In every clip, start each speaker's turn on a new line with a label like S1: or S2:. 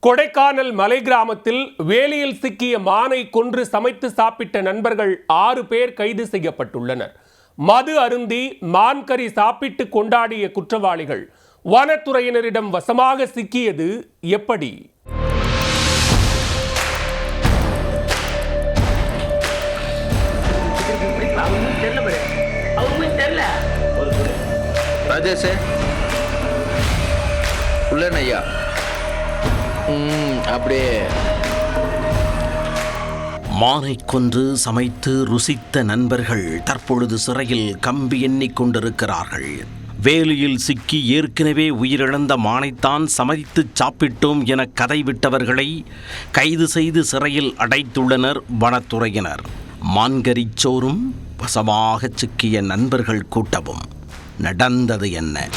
S1: கொடைக்கானல் மலை கிராமத்தில் வேலியில் சிக்கிய மானை கொன்று சமைத்து சாப்பிட்ட நண்பர்கள் 6 பேர் கைது செய்யப்பட்டுள்ளனர். மது அருந்தி மான் கறி சாப்பிட்டு கொண்டாடிய குற்றவாளிகள் வனத்துறையினரிடம் வசமாக சிக்கியது எப்படி?
S2: அப்படியே மானை கொன்று சமைத்து ருசித்த நண்பர்கள் தற்பொழுது சிறையில் கம்பி எண்ணிக் கொண்டிருக்கிறார்கள். வேலியில் சிக்கி ஏற்கனவே உயிரிழந்த மானைத்தான் சமைத்து சாப்பிட்டோம் என கதை விட்டவர்களை கைது செய்து சிறையில் அடைத்துள்ளனர் வனத்துறையினர். மான்கறிச்சோறும் வசமாக சிக்கிய நண்பர்கள் கூட்டமும். நடந்தது என்ன?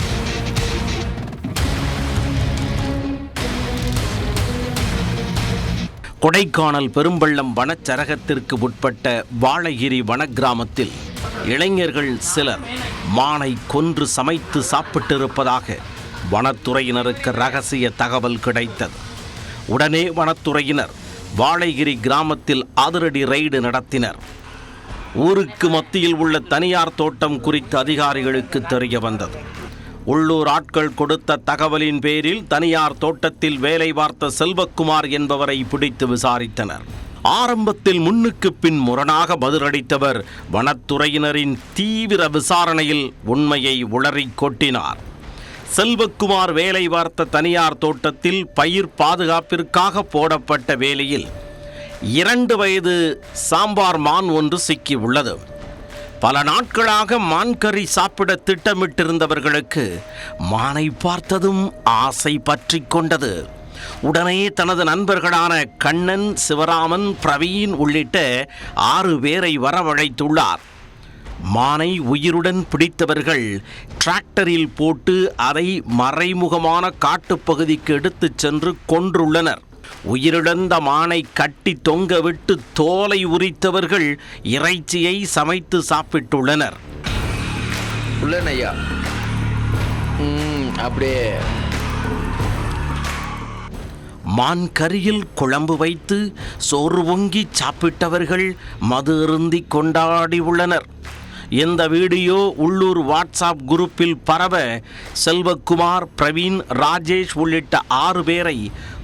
S2: கொடைக்கானல் பெரும்பள்ளம் வனச்சரகத்திற்கு உட்பட்ட வாழைகிரி வனக்கிராமத்தில் இளைஞர்கள் சிலர் மானை கொன்று சமைத்து சாப்பிட்டிருப்பதாக வனத்துறையினருக்கு ரகசிய தகவல் கிடைத்தது. உடனே வனத்துறையினர் வாழைகிரி கிராமத்தில் அதிரடி ரெய்டு நடத்தினர். ஊருக்கு மத்தியில் உள்ள தனியார் தோட்டம் குறித்து அதிகாரிகளுக்கு தெரிய வந்தது. உள்ளூர் ஆட்கள் கொடுத்த தகவலின் பேரில் தனியார் தோட்டத்தில் வேலை பார்த்த செல்வக்குமார் என்பவரை பிடித்து விசாரித்தனர். ஆரம்பத்தில் முன்னுக்கு பின் முரணாக பதிலளித்தவர் வனத்துறையினரின் தீவிர விசாரணையில் உண்மையை உளறி கொட்டினார். செல்வக்குமார் வேலை பார்த்த தனியார் தோட்டத்தில் பயிர் பாதுகாப்பிற்காக போடப்பட்ட வேலியில் 2 வயது சாம்பார் மான் ஒன்று சிக்கி உள்ளது. பல நாட்களாக மான் கறி சாப்பிட திட்டமிட்டிருந்தவர்களுக்கு மானை பார்த்ததும் ஆசை பற்றி கொண்டது. உடனே தனது நண்பர்களான கண்ணன், சிவராமன், பிரவீன் உள்ளிட்ட 6 பேரை வரவழைத்துள்ளார். மானை உயிருடன் பிடித்தவர்கள் டிராக்டரில் போட்டு அதை மறைமுகமான காட்டுப்பகுதிக்கு எடுத்துச் சென்று கொன்றுள்ளனர். உயிரிழந்த மானை கட்டி தொங்கவிட்டு தோலை உரித்தவர்கள் இறைச்சியை சமைத்து சாப்பிட்டுள்ளனர். அப்படியே மான் கறியில் குழம்பு வைத்து சோறு பொங்கி சாப்பிட்டவர்கள் மது அருந்தி கொண்டாடி உள்ளனர். இந்த வீடியோ உள்ளூர் வாட்ஸ்அப் குரூப்பில் பரவ செல்வக்குமார், பிரவீன், ராஜேஷ் உள்ளிட்ட 6 பேரை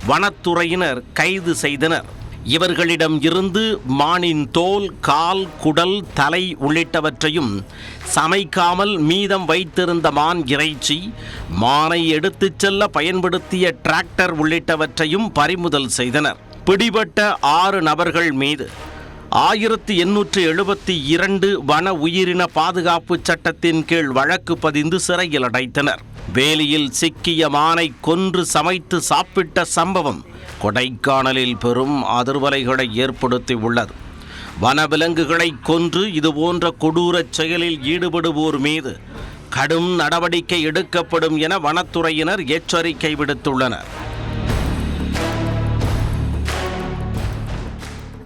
S2: வனத்துறையினர் கைது செய்தனர். இவர்களிடம் இருந்து மானின் தோல், கால், குடல், தலை உள்ளிட்டவற்றையும் சமைக்காமல் மீதம் வைத்திருந்த மான் இறைச்சி, மானை எடுத்துச் செல்ல பயன்படுத்திய டிராக்டர் உள்ளிட்டவற்றையும் பறிமுதல் செய்தனர். பிடிபட்ட 6 நபர்கள் மீது 1872 வன உயிரின பாதுகாப்பு சட்டத்தின் கீழ் வழக்கு பதிந்து சிறையில் அடைத்தனர். வேலியில் சிக்கிய மானை கொன்று சமைத்து சாப்பிட்ட சம்பவம் கொடைக்கானலில் பெரும் அதிர்வலைகளை ஏற்படுத்தி உள்ளது. வனவிலங்குகளை கொன்று இதுபோன்ற கொடூரச் செயலில் ஈடுபடுவோர் மீது கடும் நடவடிக்கை எடுக்கப்படும் என வனத்துறையினர் எச்சரிக்கை விடுத்துள்ளனர்.